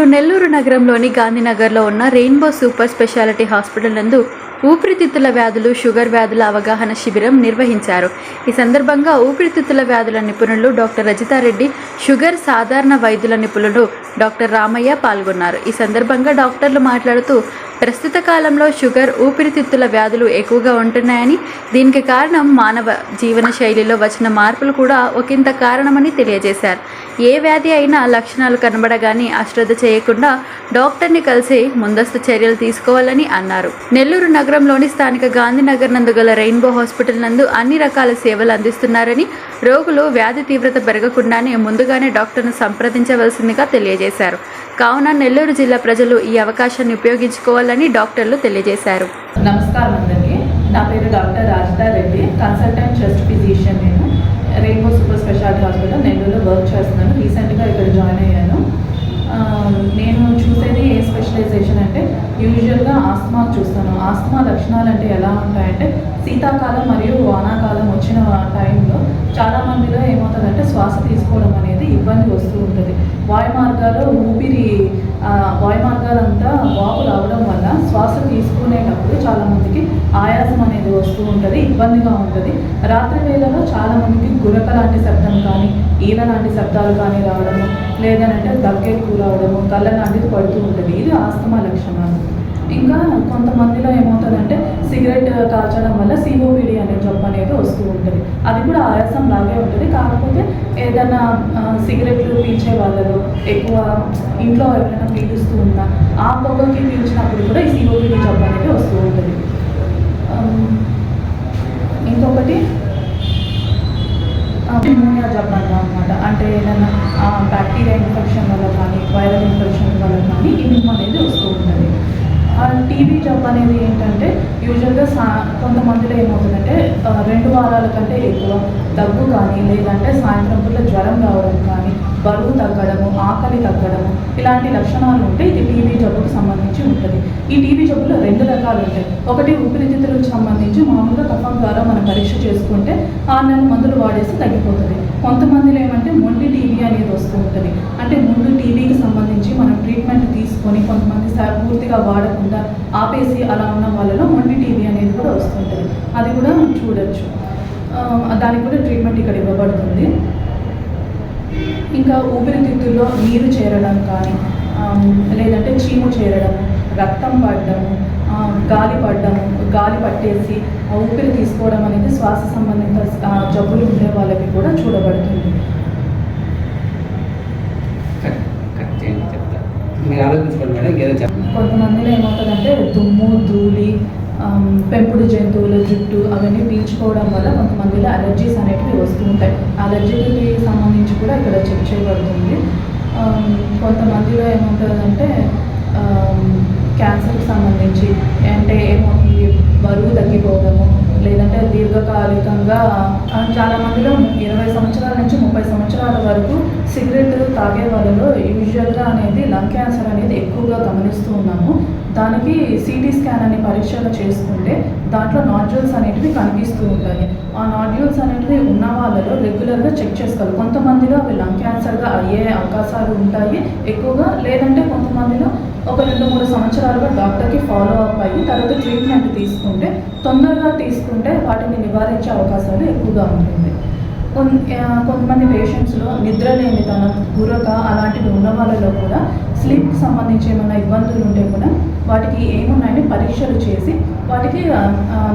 నేడు నెల్లూరు నగరంలోని గాంధీనగర్లో ఉన్న రెయిన్బో సూపర్ స్పెషాలిటీ హాస్పిటల్ నందు ఊపిరితిత్తుల వ్యాధులు, షుగర్ వ్యాధుల అవగాహన శిబిరం నిర్వహించారు. ఈ సందర్భంగా ఊపిరితిత్తుల వ్యాధుల నిపుణులు డాక్టర్ రజితారెడ్డి, షుగర్ సాధారణ వైద్యుల నిపుణులు డాక్టర్ రామయ్య పాల్గొన్నారు. ఈ సందర్భంగా డాక్టర్లు మాట్లాడుతూ ప్రస్తుత కాలంలో షుగర్, ఊపిరితిత్తుల వ్యాధులు ఎక్కువగా ఉంటున్నాయని, దీనికి కారణం మానవ జీవన శైలిలో వచ్చిన మార్పులు కూడా ఒకంత కారణమని తెలియజేశారు. ఏ వ్యాధి అయినా లక్షణాలు కనబడగానే అశ్రద్ధ చేయకుండా డాక్టర్ని కలిసి ముందస్తు చర్యలు తీసుకోవాలని అన్నారు. నెల్లూరు నగరంలోని స్థానిక గాంధీనగర్ నందు గల రెయిన్బో హాస్పిటల్ నందు అన్ని రకాల సేవలు అందిస్తున్నారని, రోగులు వ్యాధి తీవ్రత పెరగకుండానే ముందుగానే డాక్టర్ను సంప్రదించవలసిందిగా తెలియజేశారు. కావున నెల్లూరు జిల్లా ప్రజలు ఈ అవకాశాన్ని ఉపయోగించుకోవాలని డాక్టర్లు తెలియజేశారు. నమస్కారం అందరికీ. నా పేరు డాక్టర్ రాజితారెడ్డి, కన్సల్టెంట్ చెస్ట్ ఫిజిషియన్. నేను రెయిన్బో సూపర్ స్పెషాలిటీ హాస్పిటల్ నెల్లూరులో వర్క్ చేస్తున్నాను. రీసెంట్గా ఇక్కడ జాయిన్ అయ్యాను. నేను చూసేది ఏ స్పెషలైజేషన్ అంటే యూజువల్గా ఆస్తమా చూస్తాను. ఆస్తమా లక్షణాలు అంటే ఎలా ఉంటాయంటే శీతాకాలం మరియు వానాకాలం వచ్చిన టైంలో చాలామందిలో ఏమవుతుందంటే శ్వాస తీసుకోవడం అనేది ఇబ్బంది వస్తూ ఉంటుంది. వాయుమార్గాలంతా వాపు రావడం వల్ల శ్వాస తీసుకునేటప్పుడు చాలామందికి ఆయాసం అనేది వస్తూ ఉంటుంది, ఇబ్బందిగా ఉంటుంది. రాత్రి వేళలో చాలామందికి గురక లాంటి శబ్దం కానీ, ఈల లాంటి శబ్దాలు కానీ రావడము, లేదనంటే దగ్గెక్కువ రావడము, కళ్ళ లాంటిది పడుతూ ఉంటుంది. ఇది ఆస్తమా లక్షణాలు. ఇంకా కొంతమందిలో ఏమవుతుందంటే సిగరెట్ కాల్చడం వల్ల సిఓపిడి అనే జబ్బు అనేది వస్తూ ఉంటుంది. అది కూడా ఆయాసం లాగే ఉంటుంది. కాకపోతే ఏదైనా సిగరెట్లు పీల్చే వాళ్ళలో ఎక్కువ ఇంట్లో ఎవరైనా పీలుస్తూ ఉన్నా ఆ పొగకి పీల్చినప్పుడు కూడా ఈ సిఓపిడి జబ్బు అనేది వస్తూ ఉంటుంది. ఇంకొకటి న్యూమోనియా జబ్బు అన్నమాట. అంటే ఏదైనా బ్యాక్టీరియా ఇన్ఫెక్షన్ వల్ల కానీ, వైరల్ ఇన్ఫెక్షన్ వల్ల కానీ ఈ న్యూమో అనేది వస్తూ ఉంటుంది. టీబీ జబ్బు అనేది ఏంటంటే యూజువల్గా కొంతమందిలో ఏమవుతుందంటే 2 వారాల కంటే ఎక్కువ దగ్గు కానీ, లేదంటే సాయంత్రం పూట జ్వరం రావడం కానీ, బరువు తగ్గడము, ఆకలి తగ్గడము, ఇలాంటి లక్షణాలు ఉంటే ఇది టీబీ జబ్బుకు సంబంధించి ఉంటుంది. ఈ టీబీ జబ్బులో 2 రకాలు ఉంటాయి. ఒకటి ఊపిరితిత్తులకు సంబంధించి మామూలుగా కఫం ద్వారా మనం పరీక్ష చేసుకుంటే 6 నెలల మందులు వాడేసి తగ్గిపోతుంది. కొంతమందిలో ఏమంటే మొండి టీబీ అనేది వస్తూ ఉంటుంది. అంటే ముందు టీబీకి సంబంధించి మనం ట్రీట్మెంట్ తీసుకొని కొంతమంది పూర్తిగా వాడకుండా ఆపేసి అలా ఉన్న వాళ్ళలో మొండి టీబీ అనేది కూడా వస్తుంటుంది. అది కూడా చూడొచ్చు. దానికి కూడా ట్రీట్మెంట్ ఇక్కడ ఇవ్వబడుతుంది. ఇంకా ఊపిరితిత్తుల్లో నీరు చేరడం కానీ, లేదంటే చీము చేరడం, రక్తం పడడము, గాలి పట్టేసి ఊపిరి తీసుకోవడం అనేది శ్వాస సంబంధిత జబ్బులు ఉండే వాళ్ళకి కూడా చూడబడుతుంది. కొంతమందిలో ఏమవుతుందంటే దుమ్ము, ధూళి, పెంపుడు జంతువుల జుట్టు అవన్నీ పీల్చుకోవడం వల్ల కొంతమందిలో అలర్జీస్ అనేటివి వస్తూ ఉంటాయి. అలర్జీకి సంబంధించి కూడా ఇక్కడ చెక్ చేయబడుతుంది. కొంతమందిలో ఏమవుతుందంటే క్యాన్సర్కి సంబంధించి అంటే ఏమవుతుంది, బరువు తగ్గిపోవడము, లేదంటే దీర్ఘకాలికంగా చాలామందిలో 20 సంవత్సరాల నుంచి 30 సంవత్సరాల వరకు సిగరెట్ తాగే వాళ్ళలో యూజువల్గా అనేది లంగ్ క్యాన్సర్ అనేది ఎక్కువగా గమనిస్తూ ఉన్నాము. దానికి సిటీ స్కాన్ అనే పరీక్షలు చేసుకుంటే దాంట్లో నాడ్యూల్స్ అనేటివి కనిపిస్తూ ఉంటాయి. ఆ నాడ్యూల్స్ అనేటివి ఉన్న వాళ్ళలో రెగ్యులర్గా చెక్ చేసుకోవాలి. కొంతమందిలో అవి లంగ్ క్యాన్సర్గా అయ్యే అవకాశాలు ఉంటాయి ఎక్కువగా. లేదంటే కొంతమందిలో ఒక 2-3 సంవత్సరాలుగా డాక్టర్కి ఫాలో అప్ అయ్యి తర్వాత ట్రీట్మెంట్ తీసుకుంటే, తొందరగా తీసుకుంటే వాటిని నివారించే అవకాశాలు ఎక్కువగా ఉంటుంది. కొంతమంది పేషెంట్స్లో నిద్రలేమితనం, గురక అలాంటివి ఉన్న వాళ్ళలో కూడా స్లీప్కి సంబంధించి ఏమైనా ఇబ్బందులు ఉంటే కూడా వాటికి ఏమున్నాయని పరీక్షలు చేసి వాటికి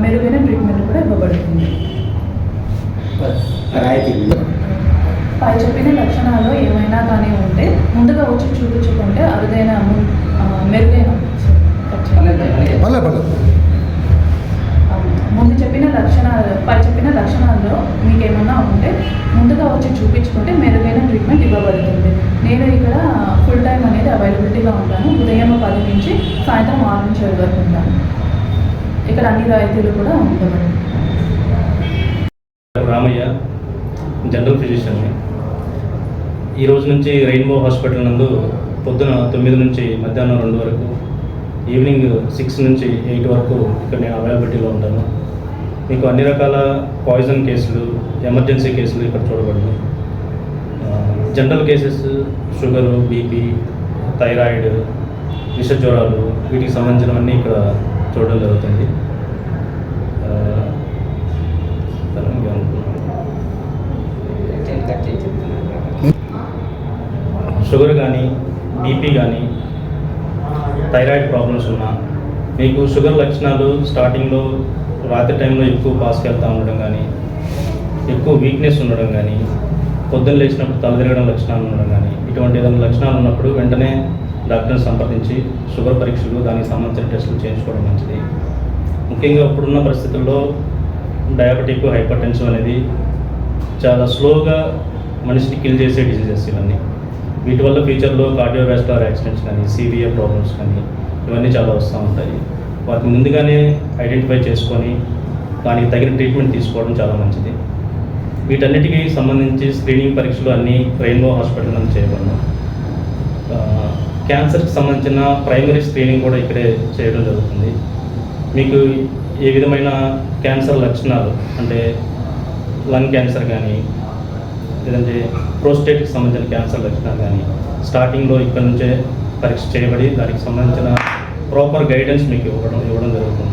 మెరుగైన ట్రీట్మెంట్ కూడా ఇవ్వబడుతుంది. పై చెప్పిన లక్షణాలు ఏమైనా కానీ ఉంటే ముందుగా వచ్చి చూపించుకుంటే అరుదైన మెరుగైన పై చెప్పిన లక్షణాల్లో మీకు ఏమన్నా ఉంటే ముందుగా వచ్చి చూపించుకుంటే మెరుగైన ట్రీట్మెంట్ ఇవ్వబడుతుంది. నేను ఇక్కడ ఫుల్ టైం అనేది అవైలబిలిటీగా ఉంటాను. ఉదయం 10 నుంచి సాయంత్రం 6 నుంచి 7 వరకు ఉంటాను. ఇక్కడ అన్ని రాయితీలు కూడా ఉండబడి. రామయ్య, జనరల్ ఫిజిషియన్ని. ఈ రోజు నుంచి రెయిన్బో హాస్పిటల్ నందు పొద్దున 9 నుంచి మధ్యాహ్నం 2 వరకు, ఈవినింగ్ 6 నుంచి 8 వరకు ఇక్కడ నేను అవైలబిలిటీలో ఉంటాను. మీకు అన్ని రకాల పాయిజన్ కేసులు, ఎమర్జెన్సీ కేసులు ఇక్కడ చూడబడదు. General cases, sugar, BP, thyroid, విష జ్వరాలు, వీటికి సంబంధించినవన్నీ ఇక్కడ చూడడం జరుగుతుంది. షుగర్ కానీ, బీపీ కానీ, థైరాయిడ్ ప్రాబ్లమ్స్ ఉన్నా, మీకు షుగర్ లక్షణాలు స్టార్టింగ్లో రాత్రి టైంలో ఎక్కువ పాస్కి వెళ్తూ ఉండడం కానీ, ఎక్కువ వీక్నెస్ ఉండడం కానీ, పొద్దున్న లేచినప్పుడు తల తిరగడం లక్షణాలు ఉండడం కానీ, ఇటువంటి ఏదైనా లక్షణాలు ఉన్నప్పుడు వెంటనే డాక్టర్ని సంప్రదించి షుగర్ పరీక్షలు, దానికి సంబంధించిన టెస్టులు చేయించుకోవడం మంచిది. ముఖ్యంగా ఇప్పుడున్న పరిస్థితుల్లో డయాబెటిక్, హైపర్ టెన్షన్ అనేది చాలా స్లోగా మనిషిని కిల్ చేసే డిసీజెస్ ఇవన్నీ. వీటి వల్ల ఫ్యూచర్లో కార్డియోవాస్కులర్ యాక్సిడెంట్స్ కానీ, సివియర్ ప్రాబ్లమ్స్ కానీ ఇవన్నీ చాలా వస్తూ ఉంటాయి. వాటిని ముందుగానే ఐడెంటిఫై చేసుకొని దానికి తగిన ట్రీట్మెంట్ తీసుకోవడం చాలా మంచిది. వీటన్నిటికీ సంబంధించి స్క్రీనింగ్ పరీక్షలు అన్నీ రెయిన్బో హాస్పిటల్ నుంచి చేయబడను. క్యాన్సర్కి సంబంధించిన ప్రైమరీ స్క్రీనింగ్ కూడా ఇక్కడే చేయడం జరుగుతుంది. మీకు ఏ విధమైన క్యాన్సర్ లక్షణాలు అంటే లంగ్ క్యాన్సర్ కానీ, లేదంటే ప్రోస్టేట్కి సంబంధించిన క్యాన్సర్ లక్షణాలు కానీ స్టార్టింగ్లో ఇక్కడ నుంచే పరీక్ష చేయబడి దానికి సంబంధించిన ప్రాపర్ గైడెన్స్ మీకు ఇవ్వడం జరుగుతుంది.